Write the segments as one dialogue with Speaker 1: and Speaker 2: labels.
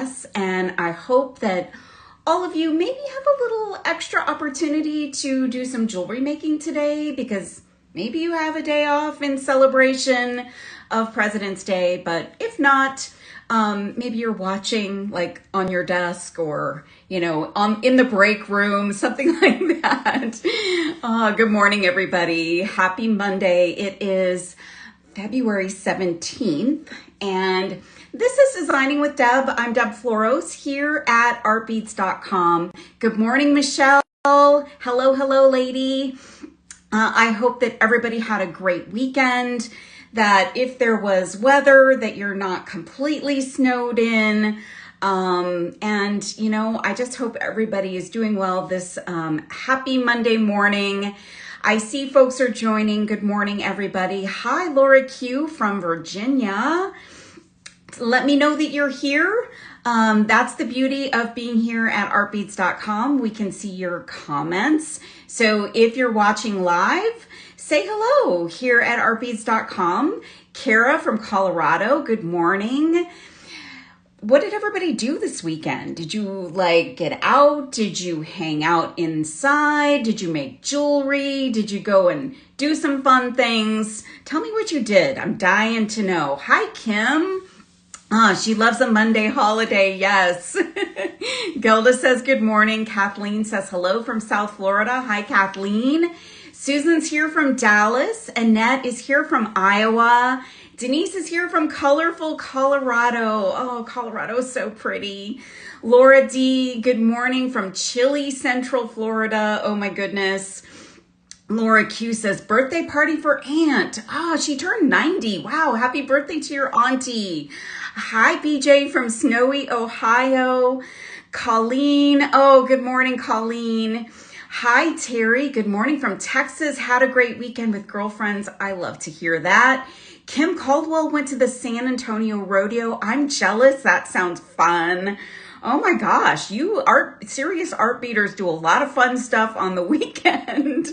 Speaker 1: class, and I hope that all of you maybe have a little extra opportunity to do some jewelry making today, because maybe you have a day off in celebration of President's Day, but if not, maybe you're watching like on your desk or, you know, in the break room, something like that. Good morning, everybody. Happy Monday. It is February 17th, and this is Designing with Deb. I'm Deb Floros here at artbeads.com. Good morning, Michelle. Hello, lady. I hope that everybody had a great weekend, that if there was weather, that you're not completely snowed in. And, you know, I just hope everybody is doing well this happy Monday morning. I see folks are joining. Good morning, everybody. Hi, Laura Q from Virginia. Let me know that you're here. That's the beauty of being here at artbeads.com. We can see your comments. So if you're watching live, say hello here at artbeads.com. Kara from Colorado, good morning. What did everybody do this weekend? Did you like get out? Did you hang out inside? Did you make jewelry? Did you go and do some fun things? Tell me what you did. I'm dying to know. Hi, Kim. She loves a Monday holiday. Yes. Gelda says good morning. Kathleen says hello from South Florida. Hi, Kathleen. Susan's here from Dallas. Annette is here from Iowa. Denise is here from colorful Colorado. Oh, Colorado is so pretty. Laura D, good morning from chilly Central Florida. Oh my goodness. Laura Q says, birthday party for Aunt. Oh, she turned 90. Wow, happy birthday to your auntie. Hi, BJ from snowy Ohio. Colleen, oh, good morning, Colleen. Hi, Terry, good morning from Texas. Had a great weekend with girlfriends. I love to hear that. Kim Caldwell went to the San Antonio Rodeo. I'm jealous. That sounds fun. Oh my gosh, serious art beaters do a lot of fun stuff on the weekend.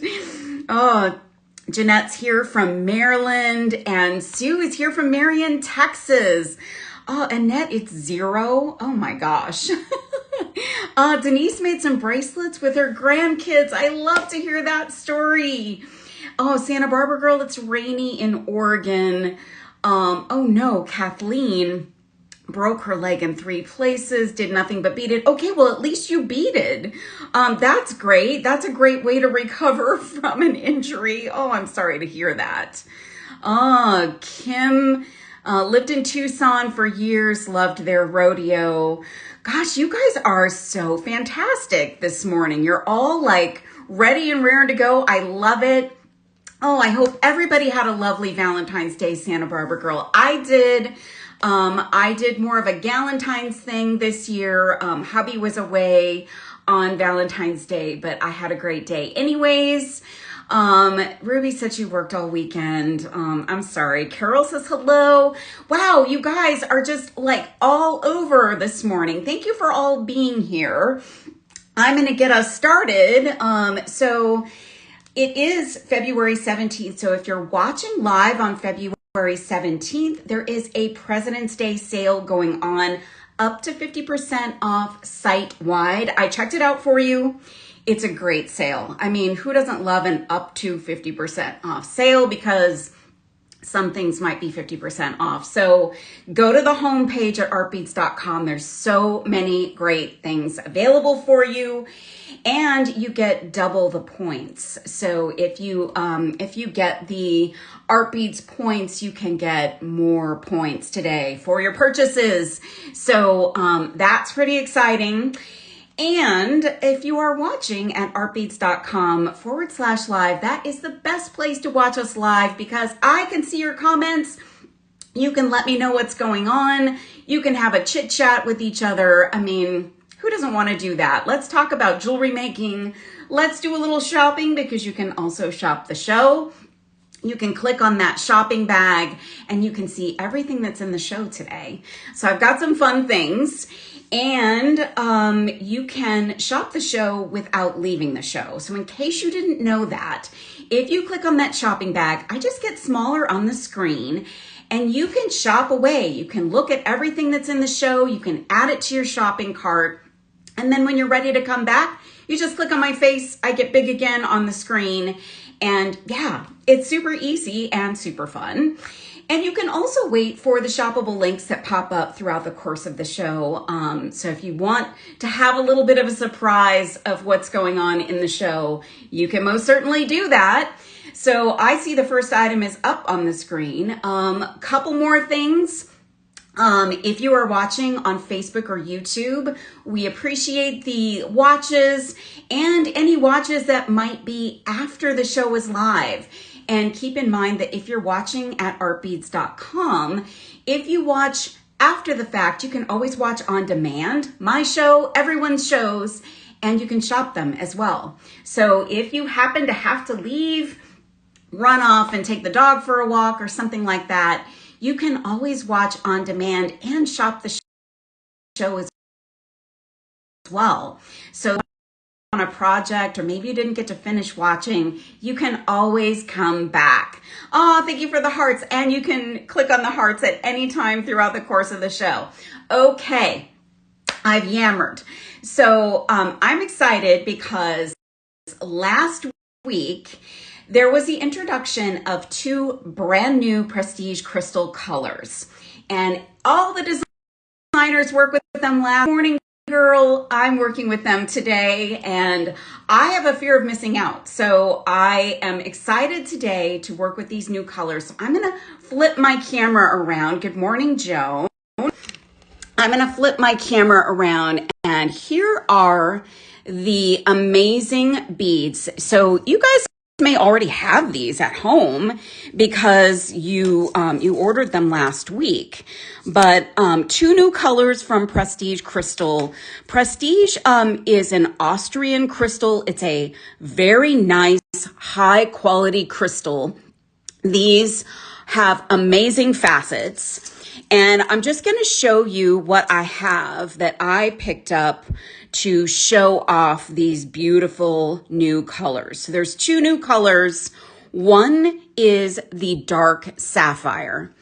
Speaker 1: Oh, Jeanette's here from Maryland, and Sue is here from Marion, Texas. Oh, Annette, it's 0. Oh my gosh. Denise made some bracelets with her grandkids. I love to hear that story. Oh, Santa Barbara girl, it's rainy in Oregon. Oh no, Kathleen broke her leg in 3 places, did nothing but bead it. Okay, well, at least you beaded. That's great. That's a great way to recover from an injury. Oh, I'm sorry to hear that. Kim lived in Tucson for years, loved their rodeo. Gosh, you guys are so fantastic this morning. You're all like ready and raring to go. I love it. Oh, I hope everybody had a lovely Valentine's Day, Santa Barbara girl. I did. I did more of a Galentine's thing this year. Hubby was away on Valentine's Day, but I had a great day anyways. Ruby said she worked all weekend. I'm sorry. Carol says hello. Wow, you guys are just like all over this morning. Thank you for all being here. I'm going to get us started. So it is February 17th. So if you're watching live on February 17th, there is a President's Day sale going on, up to 50% off site-wide. I checked it out for you. It's a great sale. I mean, who doesn't love an up to 50% off sale, because some things might be 50% off. So go to the homepage at artbeads.com. There's so many great things available for you, and you get double the points. So if you get the Artbeads points, you can get more points today for your purchases. So that's pretty exciting. And if you are watching at artbeads.com/live, that is the best place to watch us live, because I can see your comments. You can let me know what's going on. You can have a chit chat with each other. I mean, who doesn't want to do that? Let's talk about jewelry making. Let's do a little shopping, because you can also shop the show. You can click on that shopping bag and you can see everything that's in the show today. So I've got some fun things. And you can shop the show without leaving the show. So in case you didn't know that, if you click on that shopping bag, I just get smaller on the screen and you can shop away. You can look at everything that's in the show. You can add it to your shopping cart. And then when you're ready to come back, you just click on my face. I get big again on the screen. And yeah, it's super easy and super fun. And you can also wait for the shoppable links that pop up throughout the course of the show. So if you want to have a little bit of a surprise of what's going on in the show, you can most certainly do that. So I see the first item is up on the screen. Couple more things. If you are watching on Facebook or YouTube, we appreciate the watches and any watches that might be after the show is live. And keep in mind that if you're watching at artbeads.com, if you watch after the fact, you can always watch on demand, my show, everyone's shows, and you can shop them as well. So if you happen to have to leave, run off and take the dog for a walk or something like that, you can always watch on demand and shop the show as well. So on a project, or maybe you didn't get to finish watching, you can always come back. Oh, thank you for the hearts. And you can click on the hearts at any time throughout the course of the show. Okay, I've yammered. So I'm excited because last week, there was the introduction of 2 brand new prestige crystal colors. And all the designers work with them last morning. Girl, I'm working with them today, and I have a fear of missing out. So I am excited today to work with these new colors. So I'm going to flip my camera around. Good morning, Joan. I'm going to flip my camera around, and here are the amazing beads. So you guys may already have these at home because you ordered them last week. But 2 new colors from Prestige Crystal. Prestige is an Austrian crystal. It's a very nice, high quality crystal. These have amazing facets. And I'm just going to show you what I have that I picked up to show off these beautiful new colors. So there's 2 new colors. One is the dark sapphire.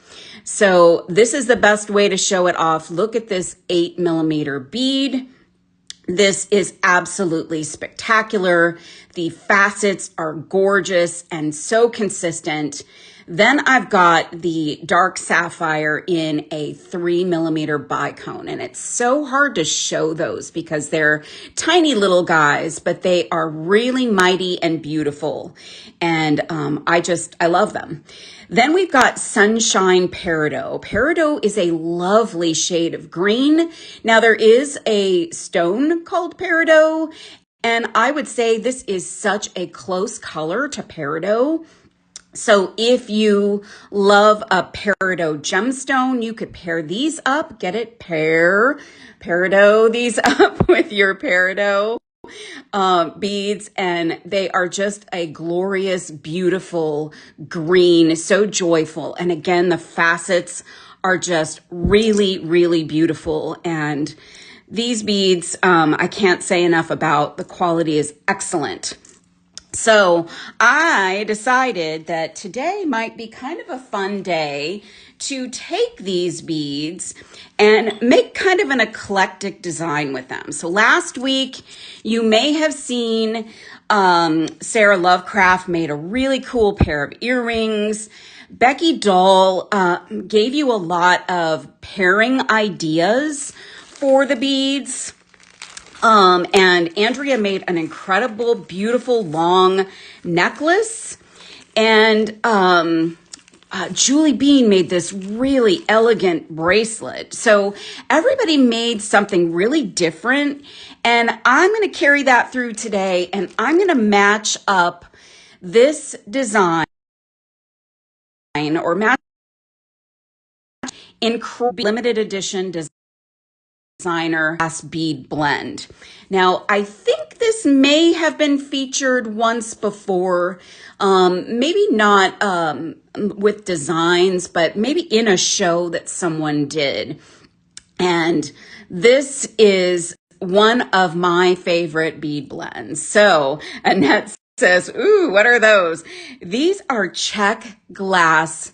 Speaker 1: So this is the best way to show it off. Look at this 8mm bead. This is absolutely spectacular. The facets are gorgeous and so consistent. Then I've got the dark sapphire in a 3mm bicone, and it's so hard to show those because they're tiny little guys, but they are really mighty and beautiful. And I love them. Then we've got Sunshine Peridot. Peridot is a lovely shade of green. Now there is a stone called Peridot, and I would say this is such a close color to Peridot. So if you love a peridot gemstone, you could pair these up, get it, peridot these up with your peridot beads, and they are just a glorious, beautiful green, so joyful. And again, the facets are just really, really beautiful. And these beads, I can't say enough about. The quality is excellent. So I decided that today might be kind of a fun day to take these beads and make kind of an eclectic design with them. So last week, you may have seen Sarah Lovecraft made a really cool pair of earrings. Becky Dahl gave you a lot of pairing ideas for the beads. And Andrea made an incredible, beautiful, long necklace. And Julie Bean made this really elegant bracelet. So everybody made something really different. And I'm going to carry that through today. And I'm going to match up this design or match in limited edition designer glass bead blend. Now, I think this may have been featured once before, maybe not with designs, but maybe in a show that someone did. And this is one of my favorite bead blends. So Annette says, ooh, what are those? These are Czech glass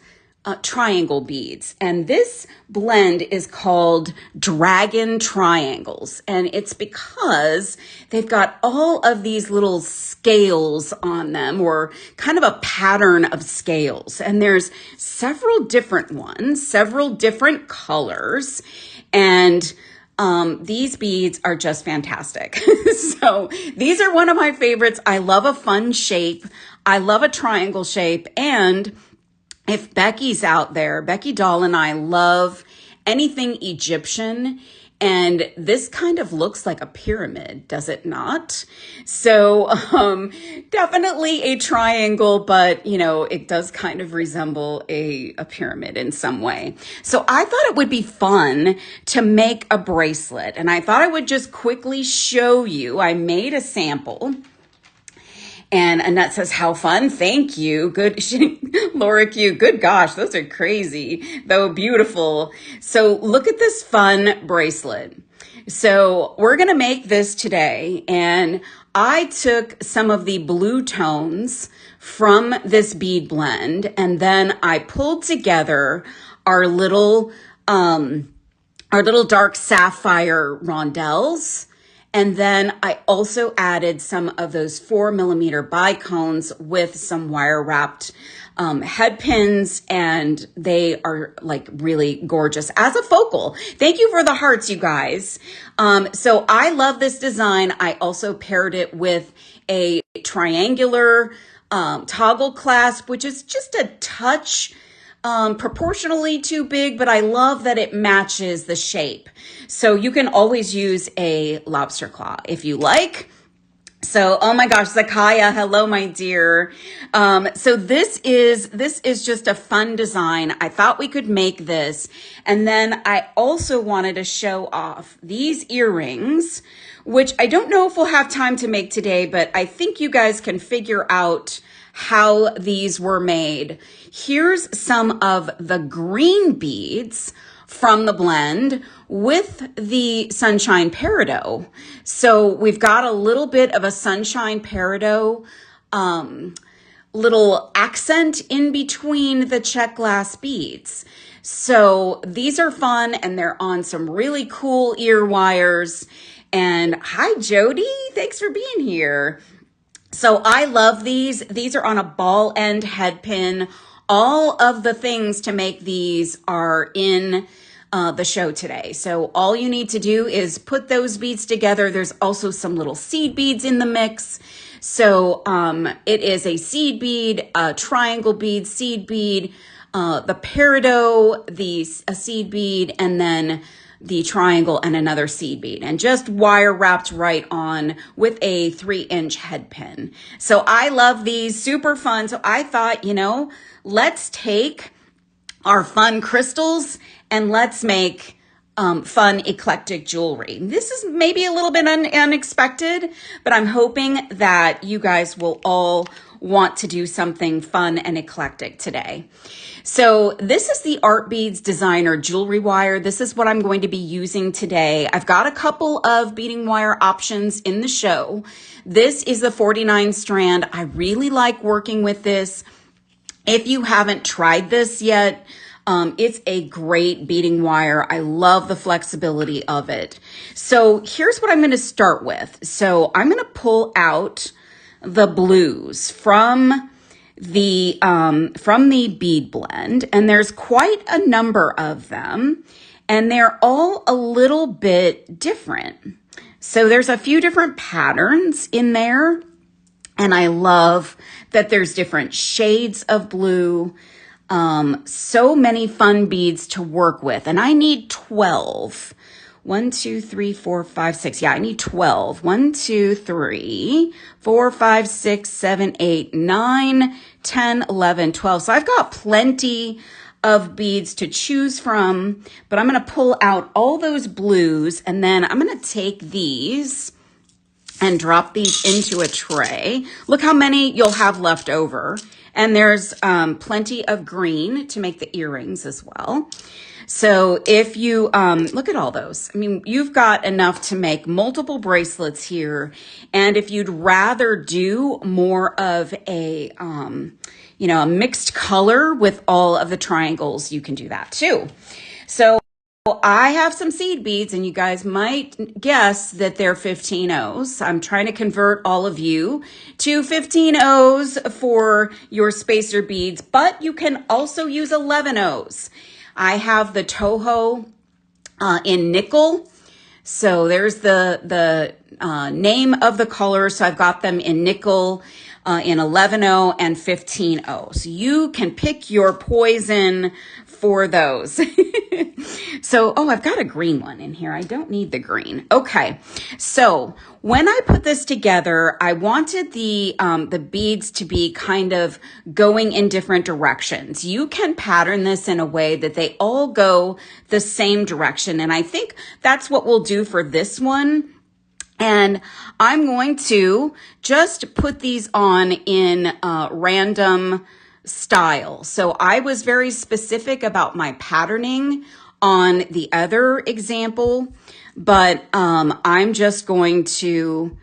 Speaker 1: triangle beads. And this blend is called Dragon Triangles. And it's because they've got all of these little scales on them, or kind of a pattern of scales. And there's several different ones, several different colors. And these beads are just fantastic. So these are one of my favorites. I love a fun shape. I love a triangle shape. And if Becky's out there, Becky Doll and I love anything Egyptian. And this kind of looks like a pyramid, does it not? So definitely a triangle, but you know, it does kind of resemble a pyramid in some way. So I thought it would be fun to make a bracelet. And I thought I would just quickly show you. I made a sample. And Annette says, how fun. Thank you. Good. Laura Q. Good gosh. Those are crazy, though beautiful. So look at this fun bracelet. So we're going to make this today. And I took some of the blue tones from this bead blend. And then I pulled together our little dark sapphire rondelles. And then I also added some of those 4mm bicones with some wire wrapped head pins, and they are like really gorgeous as a focal. Thank you for the hearts, you guys. So I love this design. I also paired it with a triangular toggle clasp, which is just a touch proportionally too big, but I love that it matches the shape. So you can always use a lobster claw if you like. So, oh my gosh, Zakaya, hello, my dear. So this is just a fun design. I thought we could make this. And then I also wanted to show off these earrings, which I don't know if we'll have time to make today, but I think you guys can figure out how these were made. Here's some of the green beads from the blend with the sunshine peridot. So we've got a little bit of a sunshine peridot little accent in between the Czech glass beads. So these are fun, and they're on some really cool ear wires. And hi, Jody. Thanks for being here. So I love these. These are on a ball end head pin. All of the things to make these are in the show today. So all you need to do is put those beads together. There's also some little seed beads in the mix. So it is a seed bead, a triangle bead, seed bead, the peridot, a seed bead, and then the triangle and another seed bead, and just wire wrapped right on with a 3-inch head pin. So I love these, super fun. So I thought, you know, let's take our fun crystals and let's make fun eclectic jewelry. This is maybe a little bit unexpected, but I'm hoping that you guys will all want to do something fun and eclectic today. So this is the Art Beads Designer Jewelry Wire. This is what I'm going to be using today. I've got a couple of beading wire options in the show. This is the 49 strand. I really like working with this. If you haven't tried this yet, it's a great beading wire. I love the flexibility of it. So here's what I'm going to start with. So I'm going to pull out the blues from the bead blend, and there's quite a number of them, and they're all a little bit different. So there's a few different patterns in there, and I love that there's different shades of blue. So many fun beads to work with, and I need 12. 1, 2, 3, 4, 5, 6. Yeah, I need 12. 1, 2, 3, 4, 5, 6, 7, 8, 9, 10, 11, 12. So I've got plenty of beads to choose from, but I'm going to pull out all those blues, and then I'm going to take these and drop these into a tray. Look how many you'll have left over. And there's plenty of green to make the earrings as well. So if you look at all those, I mean, you've got enough to make multiple bracelets here. And if you'd rather do more of a, a mixed color with all of the triangles, you can do that too. So I have some seed beads, and you guys might guess that they're 15 O's. I'm trying to convert all of you to 15 O's for your spacer beads, but you can also use 11 O's. I have the Toho in nickel. So there's the name of the color. So I've got them in nickel, in 11O and 15O. So you can pick your poison for those. So, I've got a green one in here. I don't need the green. Okay. So when I put this together, I wanted the beads to be kind of going in different directions. You can pattern this in a way that they all go the same direction. And I think that's what we'll do for this one. And I'm going to just put these on in random style. So I was very specific about my patterning on the other example, but I'm just going to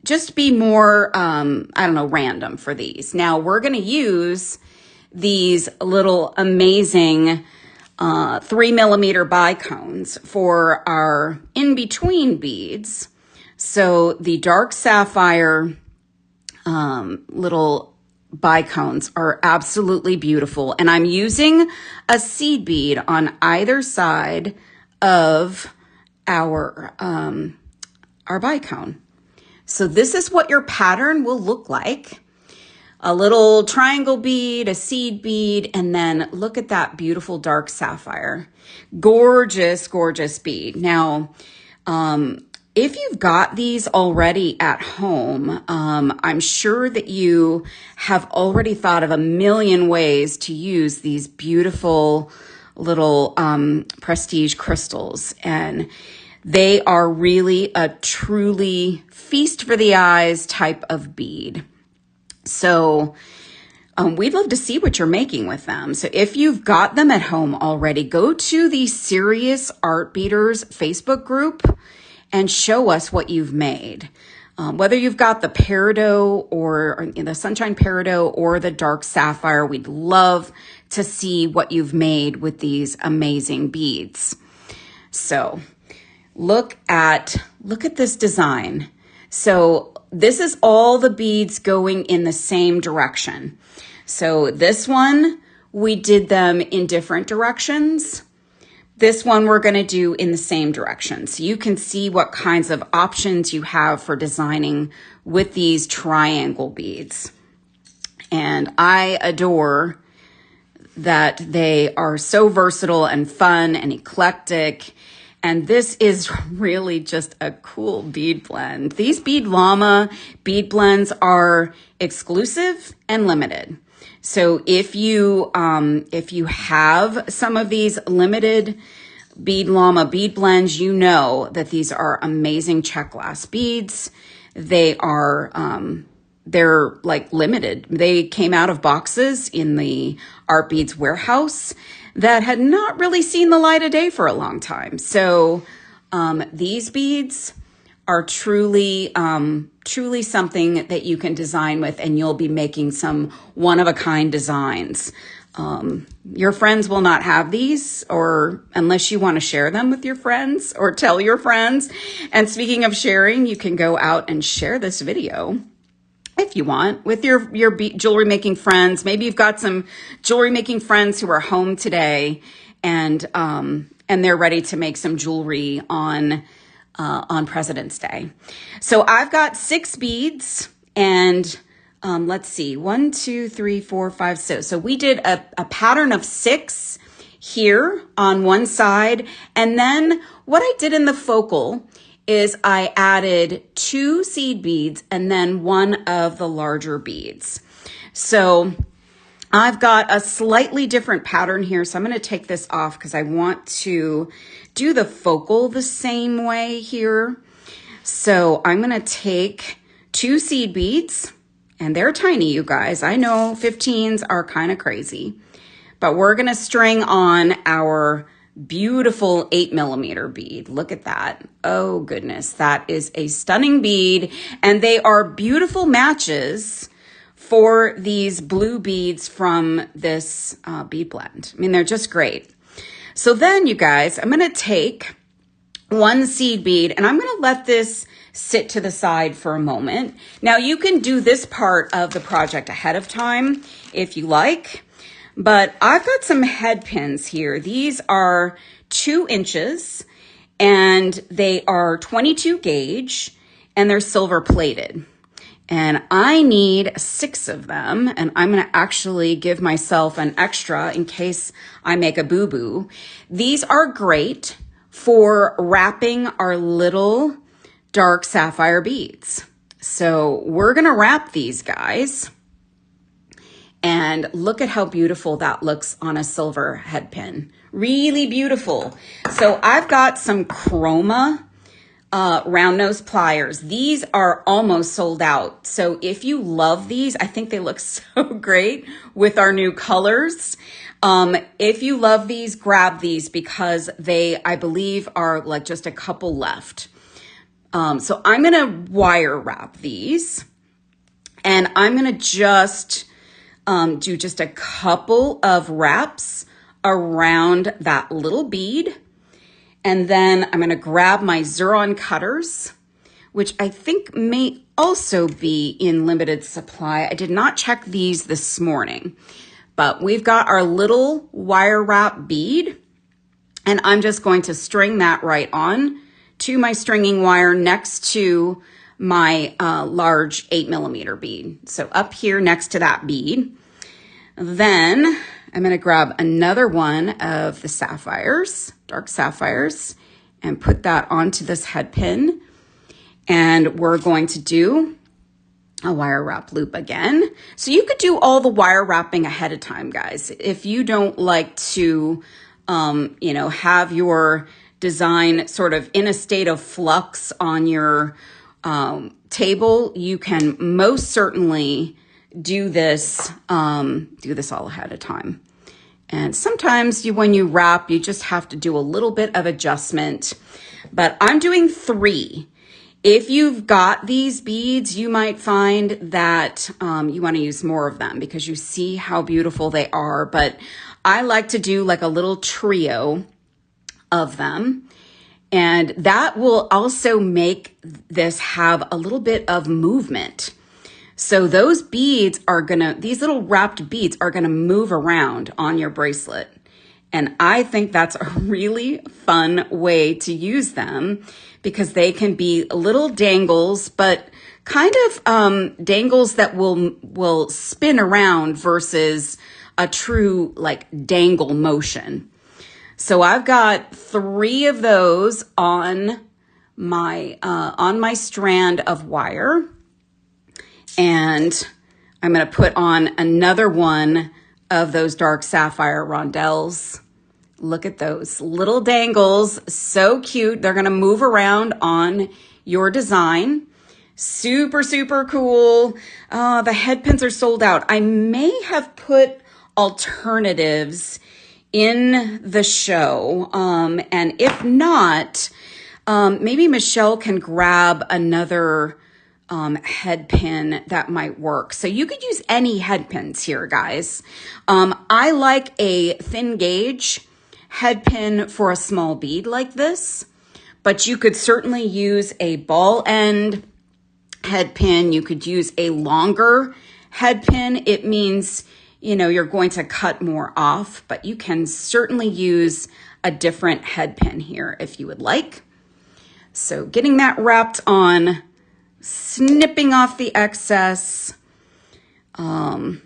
Speaker 1: just be more, random for these. Now we're going to use these little amazing 3mm bicones for our in-between beads. So the dark sapphire little bicones are absolutely beautiful. And I'm using a seed bead on either side of our bicone. So this is what your pattern will look like. A little triangle bead, a seed bead, and then look at that beautiful dark sapphire. Gorgeous, gorgeous bead. Now, if you've got these already at home, I'm sure that you have already thought of a million ways to use these beautiful little prestige crystals. And they are really a truly feast for the eyes type of bead. So we'd love to see what you're making with them. So if you've got them at home already, go to the Serious Art Beaters Facebook group and show us what you've made. Whether you've got the peridot or the sunshine peridot or the dark sapphire, we'd love to see what you've made with these amazing beads. So look at this design. So this is all the beads going in the same direction. So this one, we did them in different directions. This one we're going to do in the same direction. So you can see what kinds of options you have for designing with these triangle beads. And I adore that they are so versatile and fun and eclectic. And this is really just a cool bead blend. These Bead Llama bead blends are exclusive and limited. So if you have some of these limited Bead Llama bead blends, you know that these are amazing Czech glass beads. They are they're like limited. They came out of boxes in the Art Beads warehouse that had not really seen the light of day for a long time. So these beads are truly something that you can design with, and you'll be making some one-of-a-kind designs. Your friends will not have these, or unless you want to share them with your friends or tell your friends. And speaking of sharing, you can go out and share this video if you want with your jewelry making friends. Maybe you've got some jewelry making friends who are home today and they're ready to make some jewelry on President's Day. So I've got 6 beads, and let's see, 1, 2, 3, 4, 5, 6. So we did a pattern of 6 here on one side. And then what I did in the focal is I added 2 seed beads and then one of the larger beads. So I've got a slightly different pattern here. So I'm going to take this off because I want to do the focal the same way here. So I'm going to take 2 seed beads, and they're tiny, you guys. I know 15s are kind of crazy, but we're gonna string on our beautiful 8mm bead. Look at that. Oh goodness, that is a stunning bead, and they are beautiful matches for these blue beads from this bead blend. I mean, they're just great. So then, you guys, I'm gonna take one seed bead and I'm gonna let this sit to the side for a moment. Now, you can do this part of the project ahead of time if you like, but I've got some head pins here. These are 2 inches and they are 22 gauge and they're silver plated. And I need 6 of them, and I'm gonna actually give myself an extra in case I make a boo-boo. These are great for wrapping our little dark sapphire beads. So we're gonna wrap these guys, and look at how beautiful that looks on a silver head pin. Really beautiful. So I've got some chroma round nose pliers. These are almost sold out. So if you love these, I think they look so great with our new colors. If you love these, grab these because they, I believe, are like just a couple left. So I'm gonna wire wrap these, and I'm gonna just do just a couple of wraps around that little bead. And then I'm gonna grab my Xuron cutters, which I think may also be in limited supply. I did not check these this morning, but we've got our little wire wrap bead, and I'm just going to string that right on to my stringing wire next to my large 8mm bead. So up here next to that bead. Then I'm gonna grab another one of the sapphires, dark sapphires, and put that onto this head pin. And we're going to do a wire wrap loop again. So you could do all the wire wrapping ahead of time, guys. If you don't like to, you know, have your design sort of in a state of flux on your table, you can most certainly do this all ahead of time. And sometimes when you wrap, you just have to do a little bit of adjustment, but I'm doing 3. If you've got these beads, you might find that you want to use more of them because you see how beautiful they are, but I like to do like a little trio of them. And that will also make this have a little bit of movement. So those beads are these little wrapped beads are gonna move around on your bracelet. And I think that's a really fun way to use them because they can be little dangles, but kind of dangles that will spin around versus a true like dangle motion. So I've got 3 of those on my strand of wire. And I'm going to put on another one of those dark sapphire rondelles. Look at those little dangles. So cute. They're going to move around on your design. Super, super cool. The head pins are sold out. I may have put alternatives in the show. And if not, maybe Michelle can grab another head pin that might work. So you could use any head pins here, guys. I like a thin gauge head pin for a small bead like this, but you could certainly use a ball end head pin. You could use a longer head pin. It means, you know, you're going to cut more off, but you can certainly use a different head pin here if you would like. So getting that wrapped on, snipping off the excess, and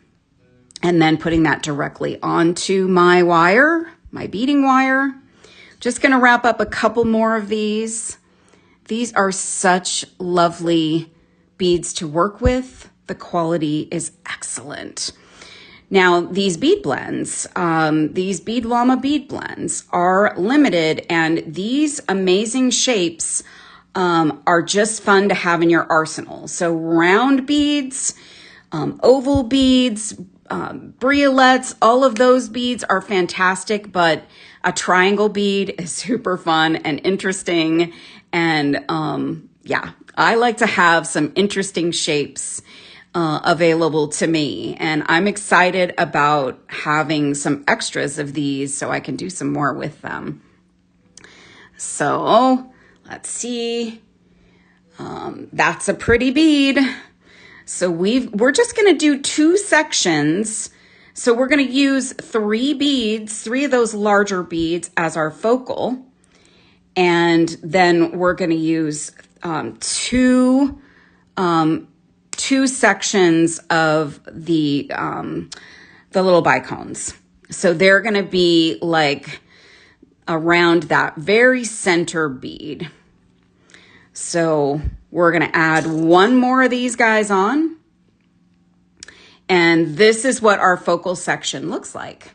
Speaker 1: then putting that directly onto my wire, my beading wire. Just gonna wrap up a couple more of these. These are such lovely beads to work with. The quality is excellent. Now, these bead blends, these Bead Llama bead blends are limited, and these amazing shapes are just fun to have in your arsenal. So round beads, oval beads, briolets, all of those beads are fantastic, but a triangle bead is super fun and interesting. And yeah, I like to have some interesting shapes available to me. And I'm excited about having some extras of these so I can do some more with them. So let's see. That's a pretty bead. So we're just going to do 2 sections. So we're going to use 3 beads, 3 of those larger beads as our focal. And then we're going to use 2 sections of the little bicones. So they're going to be like around that very center bead. So we're going to add 1 more of these guys on. And this is what our focal section looks like.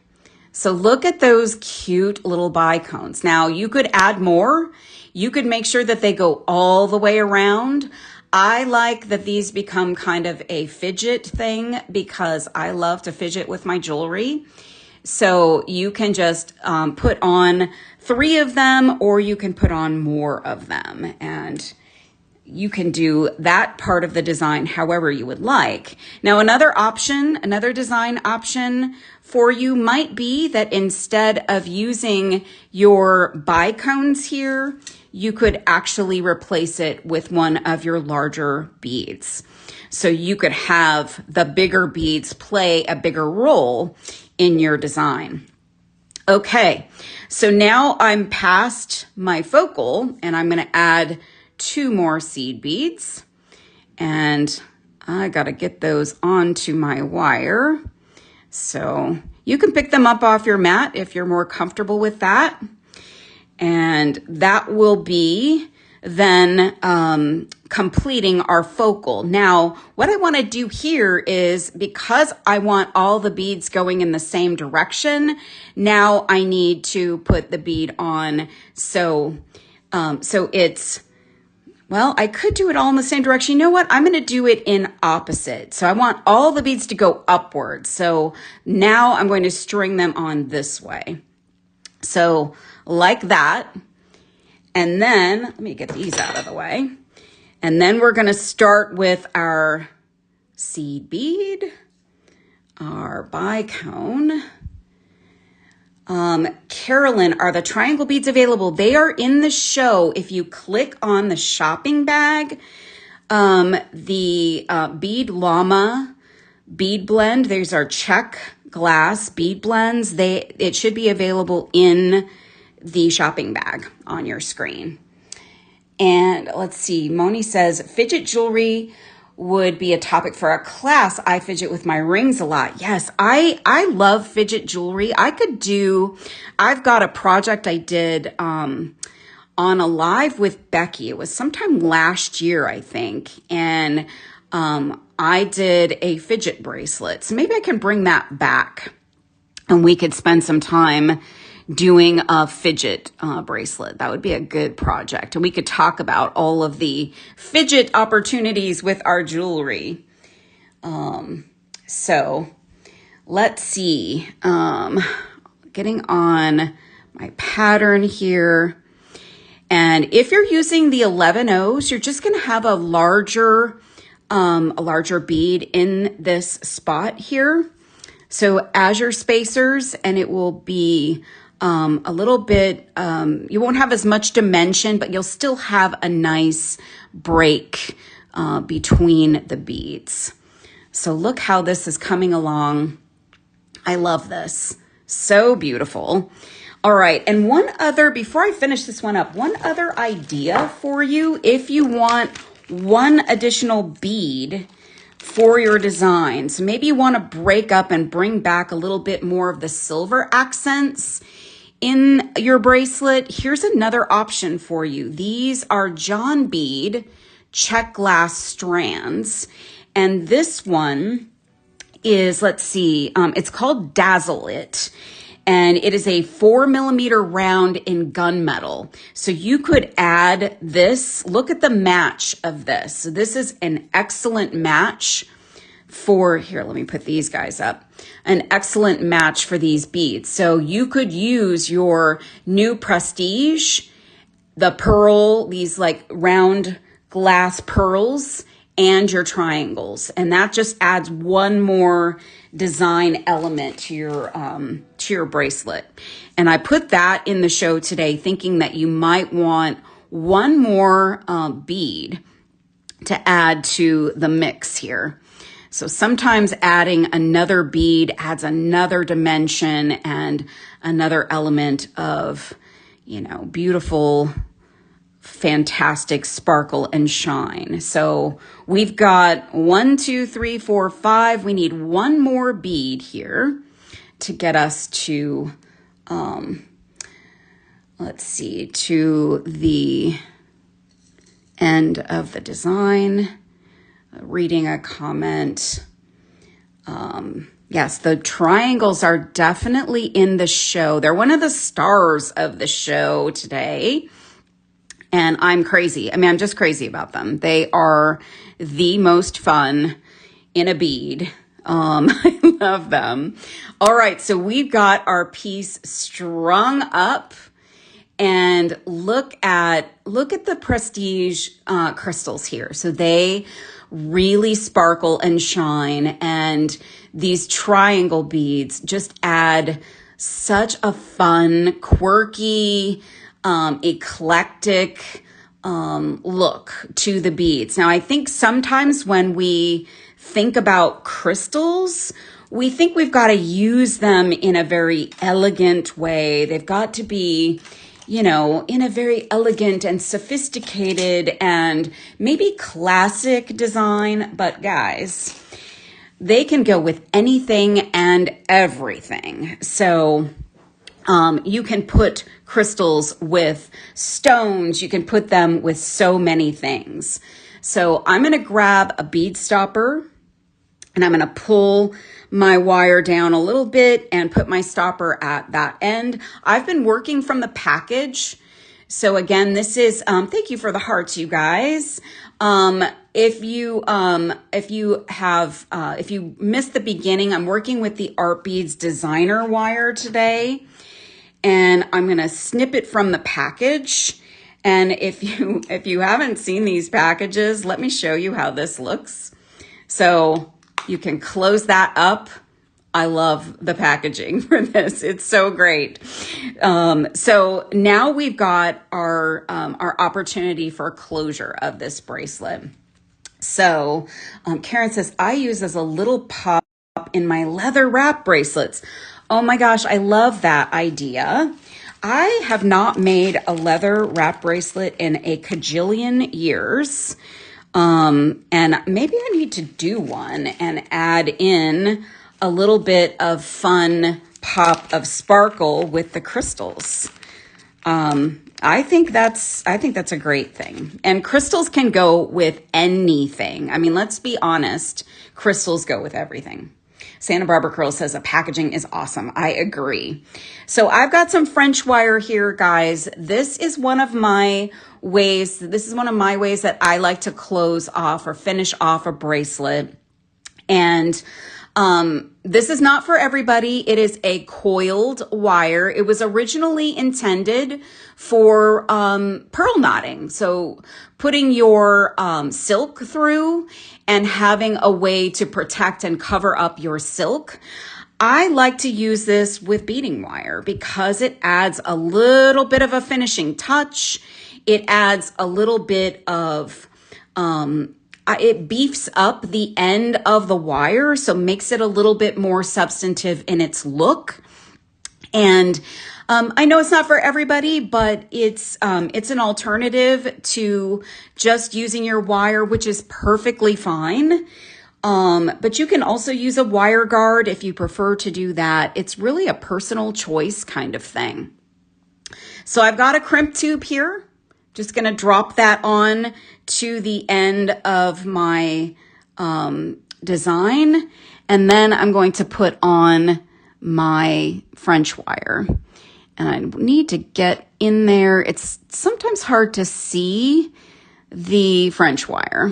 Speaker 1: So look at those cute little bicones. Now you could add more. You could make sure that they go all the way around. I like that these become kind of a fidget thing because I love to fidget with my jewelry. So you can just put on 3 of them, or you can put on more of them. And you can do that part of the design however you would like. Now, another design option for you might be that instead of using your bicones here, you could actually replace it with one of your larger beads. So you could have the bigger beads play a bigger role in your design. Okay, so now I'm past my focal and I'm going to add 2 more seed beads, and I got to get those onto my wire. So you can pick them up off your mat if you're more comfortable with that. And that will be then completing our focal. Now, what I want to do here is, because I want all the beads going in the same direction, now I need to put the bead on. So it's, well, I could do it all in the same direction. You know what? I'm going to do it in opposite. So I want all the beads to go upward. So now I'm going to string them on this way. So like that. And then, let me get these out of the way. And then we're going to start with our seed bead, our bicone. Carolyn, are the triangle beads available? They are in the show. If you click on the shopping bag, the Bead Llama bead blend, there's our Czech glass bead blends. It should be available in the shopping bag on your screen. And let's see, Moni says, fidget jewelry would be a topic for a class. I fidget with my rings a lot. Yes, I love fidget jewelry. I've got a project I did on a live with Becky. It was sometime last year, I think. And I did a fidget bracelet. So maybe I can bring that back and we could spend some time doing a fidget bracelet. That would be a good project. And we could talk about all of the fidget opportunities with our jewelry. So let's see, getting on my pattern here. And if you're using the 11 O's, you're just going to have a larger bead in this spot here. So as your spacers, and it will be a little bit, you won't have as much dimension, but you'll still have a nice break between the beads. So look how this is coming along. I love this. So beautiful. All right. And before I finish this one up, one other idea for you, if you want one additional bead for your design. So maybe you want to break up and bring back a little bit more of the silver accents in your bracelet. Here's another option for you. These are John Bead Czech glass strands. And this one is, let's see, it's called Dazzle It. And it is a 4mm round in gunmetal. So you could add this. Look at the match of this. So this is an excellent match here, let me put these guys up, an excellent match for these beads. So you could use your new Prestige, the pearl, these like round glass pearls, and your triangles. And that just adds one more design element to your bracelet. And I put that in the show today thinking that you might want one more bead to add to the mix here. So sometimes adding another bead adds another dimension and another element of, you know, beautiful, fantastic sparkle and shine. So we've got 1, 2, 3, 4, 5. We need one more bead here to get us to, let's see, to the end of the design. Reading a comment. Yes, the triangles are definitely in the show. They're one of the stars of the show today. And I'm crazy. I mean, I'm just crazy about them. They are the most fun in a bead. I love them. All right, so we've got our piece strung up. And look at the Prestige crystals here. So they really sparkle and shine, and these triangle beads just add such a fun, quirky, eclectic look to the beads. Now, I think sometimes when we think about crystals, we think we've got to use them in a very elegant way. They've got to be, you know, in a very elegant and sophisticated and maybe classic design. But guys, they can go with anything and everything. So you can put crystals with stones. You can put them with so many things. So I'm going to grab a bead stopper and I'm going to pull my wire down a little bit and put my stopper at that end. I've been working from the package. So again, this is, thank you for the hearts, you guys. If you missed the beginning, I'm working with the Art Beads designer wire today, and I'm going to snip it from the package. And if you haven't seen these packages, let me show you how this looks. So you can close that up. I love the packaging for this. It's so great. So now we've got our opportunity for closure of this bracelet. So Karen says, I use as a little pop in my leather wrap bracelets. Oh my gosh, I love that idea. I have not made a leather wrap bracelet in a cajillion years. And maybe I need to do one and add in a little bit of fun pop of sparkle with the crystals. I think that's a great thing. And crystals can go with anything. I mean, let's be honest, crystals go with everything. Santa Barbara Curl says the packaging is awesome. I agree. So I've got some French wire here, guys. This is one of my ways that I like to close off or finish off a bracelet. And this is not for everybody. It is a coiled wire. It was originally intended for pearl knotting. So putting your silk through and having a way to protect and cover up your silk. I like to use this with beading wire because it adds a little bit of a finishing touch. It adds a little bit of, it beefs up the end of the wire, so makes it a little bit more substantive in its look. And I know it's not for everybody, but it's an alternative to just using your wire, which is perfectly fine. But you can also use a wire guard if you prefer to do that. It's really a personal choice kind of thing. So I've got a crimp tube here. Just going to drop that on to the end of my design. And then I'm going to put on my French wire. And I need to get in there. It's sometimes hard to see the French wire.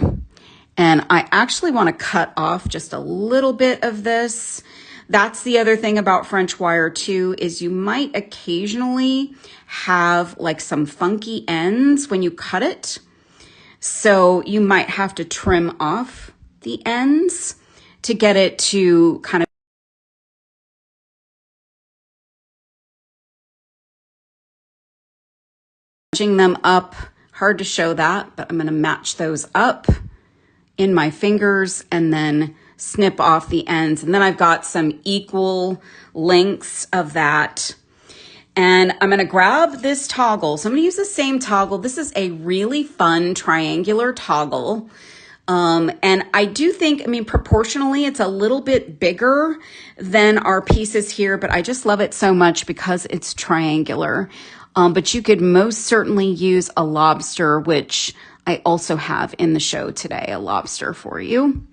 Speaker 1: And I actually want to cut off just a little bit of this. That's the other thing about French wire too, is you might occasionally have like some funky ends when you cut it. So you might have to trim off the ends to get it to kind of matching them up. Hard to show that, but I'm going to match those up in my fingers and then snip off the ends. And then I've got some equal lengths of that. And I'm going to grab this toggle. So I'm going to use the same toggle. This is a really fun triangular toggle. And I do think, I mean, proportionally, it's a little bit bigger than our pieces here, but I just love it so much because it's triangular. But you could most certainly use a lobster, which I also have in the show today, a lobster for you.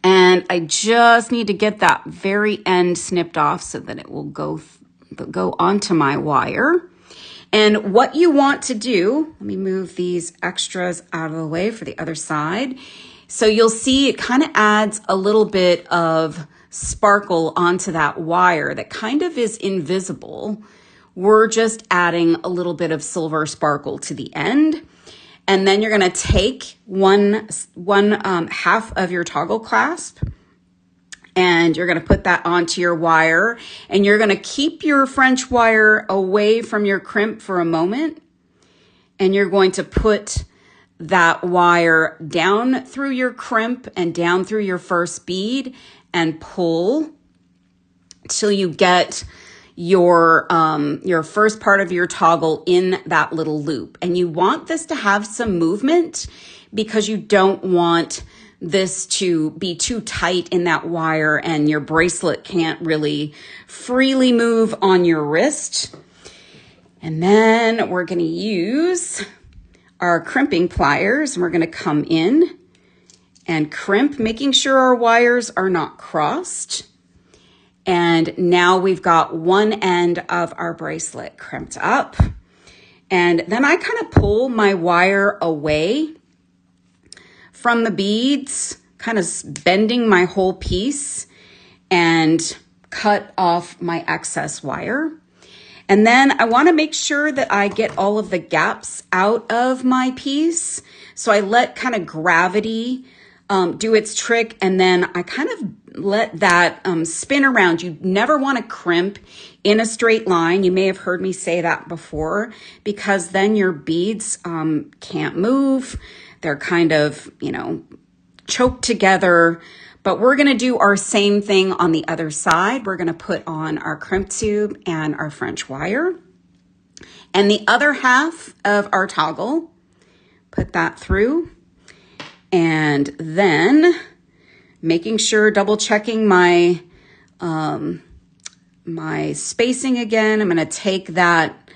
Speaker 1: And I just need to get that very end snipped off so that it will go onto my wire. And what you want to do, let me move these extras out of the way for the other side. So you'll see it kind of adds a little bit of sparkle onto that wire that kind of is invisible. We're just adding a little bit of silver sparkle to the end. And then you're going to take one half of your toggle clasp, and you're going to put that onto your wire, and you're going to keep your French wire away from your crimp for a moment. And you're going to put that wire down through your crimp and down through your first bead and pull till you get your first part of your toggle in that little loop. And you want this to have some movement because you don't want this to be too tight in that wire and your bracelet can't really freely move on your wrist. And then we're going to use our crimping pliers, and we're going to come in and crimp, making sure our wires are not crossed. And now we've got one end of our bracelet crimped up. And then I kind of pull my wire away from the beads, kind of bending my whole piece, and cut off my excess wire. And then I want to make sure that I get all of the gaps out of my piece. So I let kind of gravity do its trick, and then I kind of let that spin around. You never want to crimp in a straight line. You may have heard me say that before, because then your beads can't move. They're kind of, choked together. But we're going to do our same thing on the other side. We're going to put on our crimp tube and our French wire. And the other half of our toggle, put that through. And then making sure, double checking my spacing again. I'm going to take that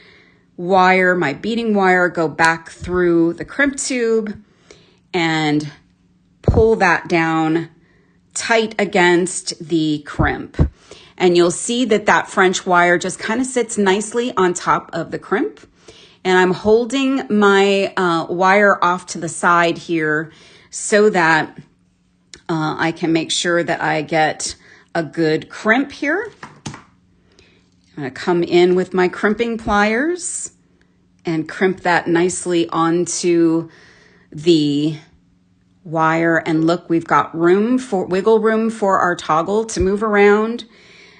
Speaker 1: wire, my beading wire, go back through the crimp tube and pull that down tight against the crimp. And you'll see that that French wire just kind of sits nicely on top of the crimp. And I'm holding my wire off to the side here so that I can make sure that I get a good crimp here. I'm going to come in with my crimping pliers and crimp that nicely onto the wire. And look, we've got wiggle room for our toggle to move around.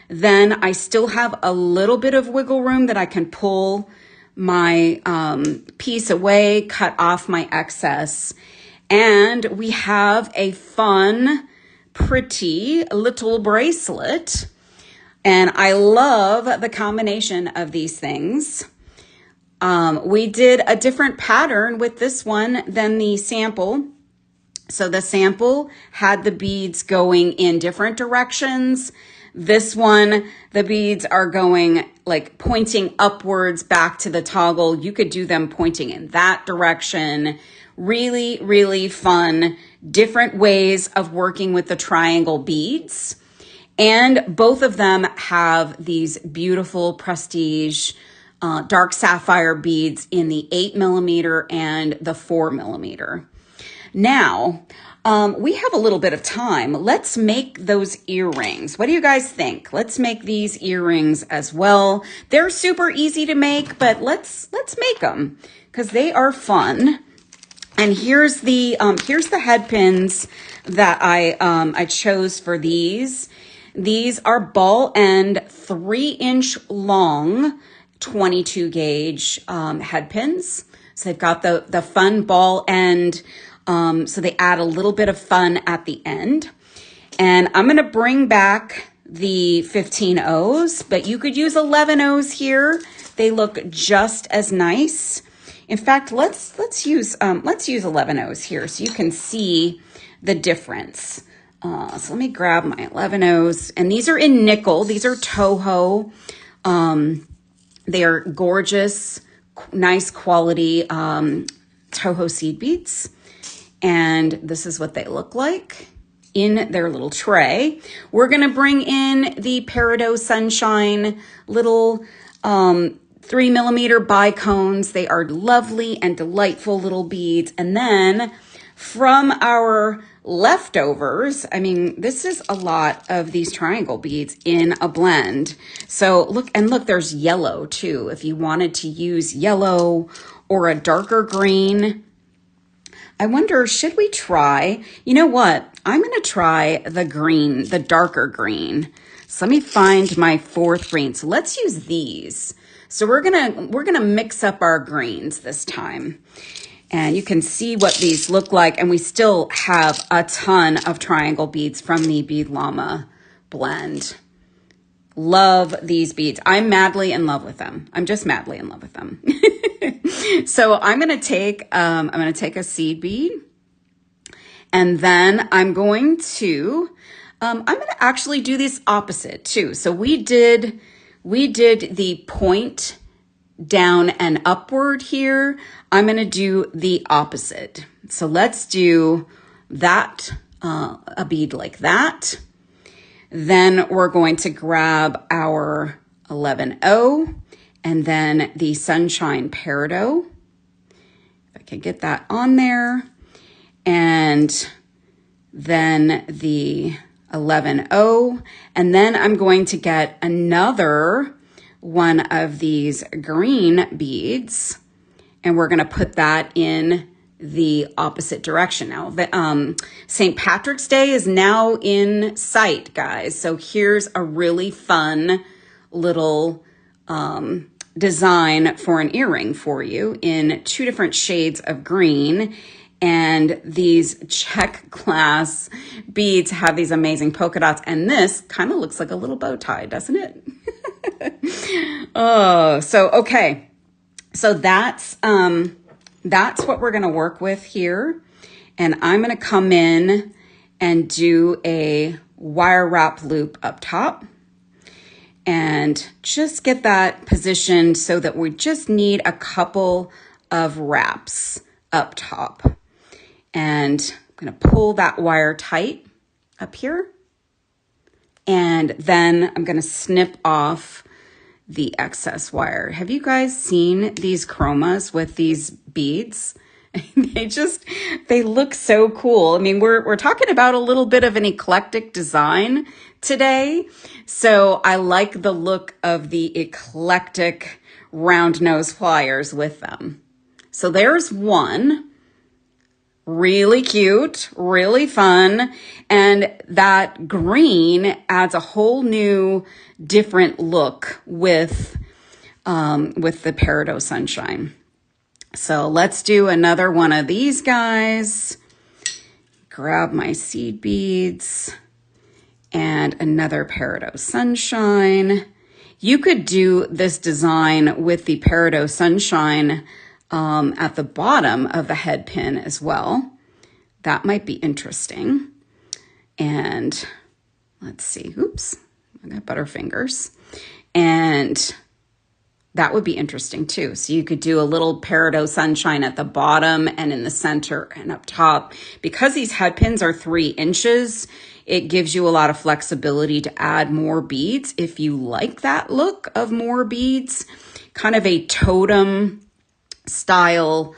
Speaker 1: Then I still have a little bit of wiggle room that I can pull my piece away, cut off my excess. And we have a fun, pretty little bracelet. And I love the combination of these things. We did a different pattern with this one than the sample. So the sample had the beads going in different directions. This one, the beads are going like pointing upwards back to the toggle. You could do them pointing in that direction. Really, really fun, different ways of working with the triangle beads. And both of them have these beautiful prestige dark sapphire beads in the 8mm and the 4mm. Now, we have a little bit of time. Let's make those earrings. What do you guys think? Let's make these earrings as well. They're super easy to make, but let's make them because they are fun. And here's the head pins that I chose for these. These are ball end 3-inch long 22 gauge head pins. So they've got the fun ball end. So they add a little bit of fun at the end. And I'm going to bring back the 15 O's, but you could use 11 O's here. They look just as nice. In fact, let's use 11 O's here so you can see the difference. So let me grab my 11 O's, and these are in nickel. These are Toho. They are gorgeous, nice quality Toho seed beads. And this is what they look like in their little tray. We're going to bring in the Peridot Sunshine little 3mm bicones. They are lovely and delightful little beads. And then from our leftovers, I mean, this is a lot of these triangle beads in a blend. So look, there's yellow too. If you wanted to use yellow or a darker green, I wonder, should we try, you know what? I'm going to try the green, the darker green. So let me find my 4th green. So let's use these. So we're going to mix up our greens this time. And you can see what these look like. And we still have a ton of triangle beads from the Bead Llama blend. Love these beads. I'm madly in love with them. I'm just madly in love with them. So I'm going to take a seed bead, and then I'm going to actually do this opposite too. So we did the point down and upward here. I'm going to do the opposite. So let's do that, a bead like that. Then we're going to grab our 11O and then the Sunshine Peridot. If I can get that on there. And then the 11O. And then I'm going to get another one of these green beads. And we're going to put that in the opposite direction. Now, St. Patrick's Day is now in sight, guys. So here's a really fun little design for an earring for you in 2 different shades of green. And these Czech glass beads have these amazing polka dots. And this kind of looks like a little bow tie, doesn't it? Oh, so, okay. So that's what we're going to work with here. And I'm going to come in and do a wire wrap loop up top and just get that positioned so that we just need a couple of wraps up top. And I'm going to pull that wire tight up here. And then I'm going to snip off the excess wire. Have you guys seen these chromas with these beads? They look so cool. I mean, we're talking about a little bit of an eclectic design today. So I like the look of the eclectic round nose pliers with them. So there's one. Really cute, really fun. And that green adds a whole new different look with the Peridot Sunshine. So let's do another one of these guys. Grab my seed beads and another Peridot Sunshine. You could do this design with the Peridot Sunshine at the bottom of the head pin as well. That might be interesting. And let's see, oops, I got butterfingers. And that would be interesting too. So you could do a little Peridot Sunshine at the bottom and in the center and up top. Because these head pins are 3 inches, it gives you a lot of flexibility to add more beads. If you like that look of more beads, kind of a totem style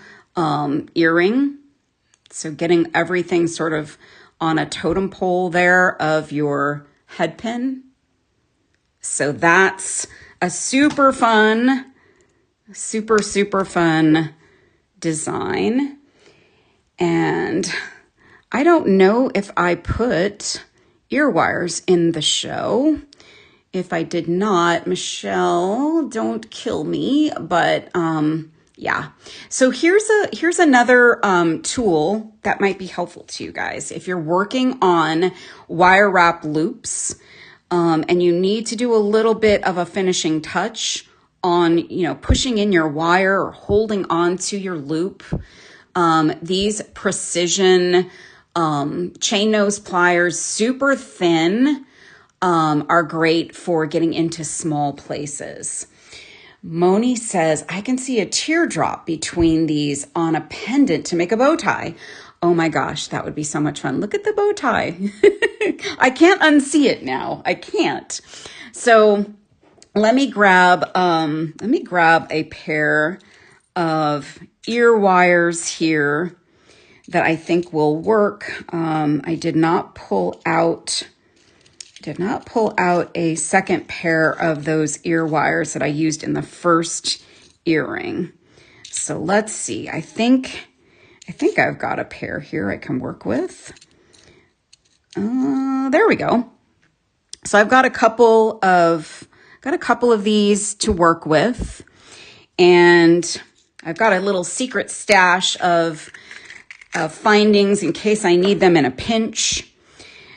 Speaker 1: earring, So getting everything sort of on a totem pole there of your head pin. So that's a super fun design. And I don't know if I put ear wires in the show. If I did not, Michelle, don't kill me, but yeah. So here's another tool that might be helpful to you guys. If you're working on wire wrap loops and you need to do a little bit of a finishing touch on, pushing in your wire or holding on to your loop, these precision chain nose pliers, super thin, are great for getting into small places. Moni says, I can see a teardrop between these on a pendant to make a bow tie. Oh my gosh, that would be so much fun. Look at the bow tie. I can't unsee it now. I can't. So let me grab a pair of ear wires here that I think will work. I did not pull out a second pair of those ear wires that I used in the first earring. So let's see. I think I've got a pair here I can work with. There we go. So I've got a couple of these to work with, and I've got a little secret stash of findings in case I need them in a pinch.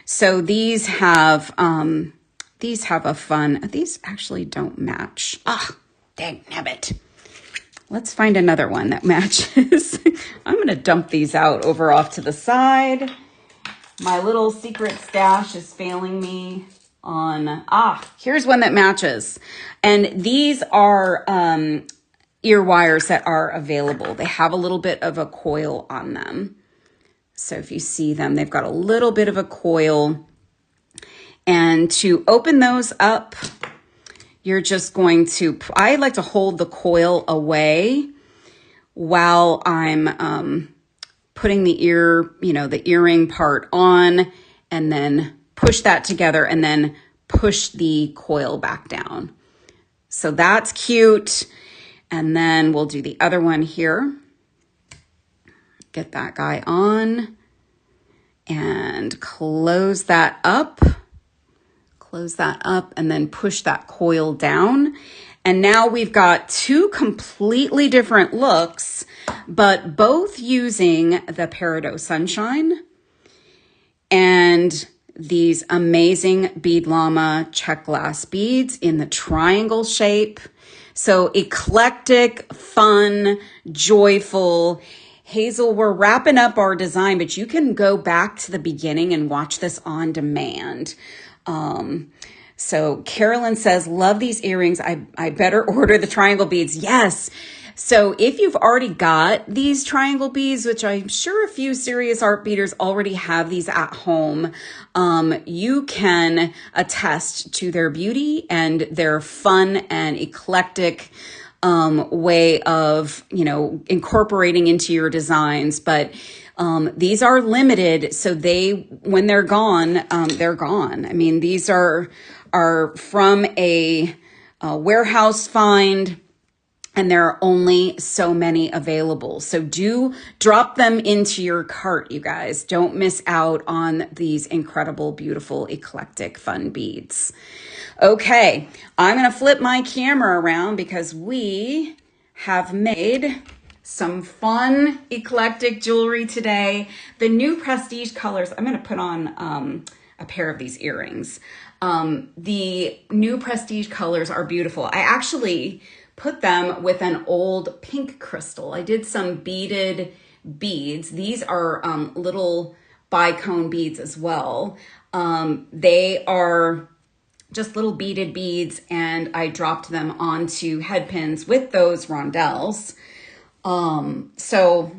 Speaker 1: So these have a fun, these actually don't match. Ah, dang nabbit. Let's find another one that matches. I'm going to dump these out over off to the side. My little secret stash is failing me on, here's one that matches. And these are ear wires that are available. They have a little bit of a coil on them. So if you see them, they've got a little bit of a coil. And to open those up, you're just going to, I like to hold the coil away while I'm putting the the earring part on, and then push that together and then push the coil back down. So that's cute. And then we'll do the other one here. Get that guy on and close that up and then push that coil down. And now we've got two completely different looks, but both using the Peridot Sunshine and these amazing Bead Llama Czech glass beads in the triangle shape. So eclectic, fun, joyful. Hazel, we're wrapping up our design, but you can go back to the beginning and watch this on demand. So Carolyn says, love these earrings. I better order the triangle beads. Yes. So if you've already got these triangle beads, which I'm sure a few serious art beaters already have these at home, you can attest to their beauty and their fun and eclectic way of, incorporating into your designs. But these are limited, so when they're gone, they're gone. I mean, these are from a warehouse find, and there are only so many available. So do drop them into your cart, you guys. Don't miss out on these incredible, beautiful, eclectic, fun beads. Okay, I'm going to flip my camera around because we have made some fun, eclectic jewelry today. The new prestige colors, I'm going to put on a pair of these earrings. The new prestige colors are beautiful. I actually put them with an old pink crystal. I did some beaded beads. These are little bicone beads as well. They are just little beaded beads, and I dropped them onto head pins with those rondelles. So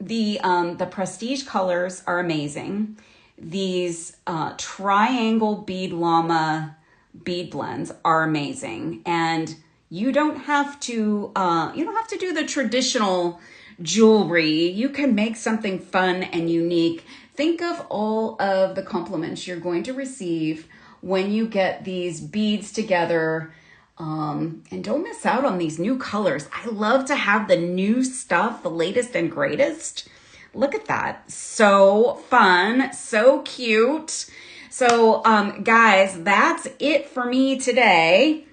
Speaker 1: the prestige colors are amazing. These triangle Bead Llama bead blends are amazing, and you don't have to do the traditional jewelry. You can make something fun and unique. Think of all of the compliments you're going to receive when you get these beads together. And don't miss out on these new colors. I love to have the new stuff, the latest and greatest. Look at that. So fun, so cute. So guys, that's it for me today.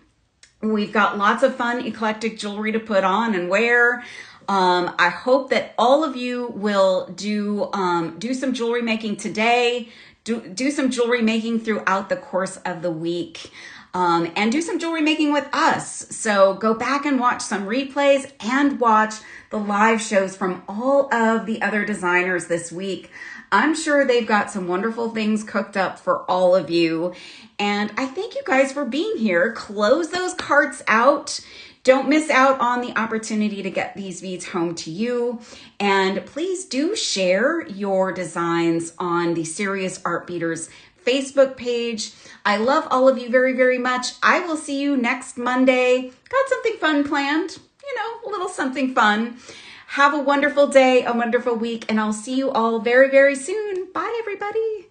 Speaker 1: We've got lots of fun eclectic jewelry to put on and wear. I hope that all of you will do some jewelry making today, do some jewelry making throughout the course of the week, and do some jewelry making with us. So go back and watch some replays and watch the live shows from all of the other designers this week. I'm sure they've got some wonderful things cooked up for all of you. And I thank you guys for being here. Close those carts out. Don't miss out on the opportunity to get these beads home to you. And please do share your designs on the Serious Art Beaters Facebook page. I love all of you very, very much. I will see you next Monday. Got something fun planned, a little something fun. Have a wonderful day, a wonderful week, and I'll see you all very, very soon. Bye, everybody.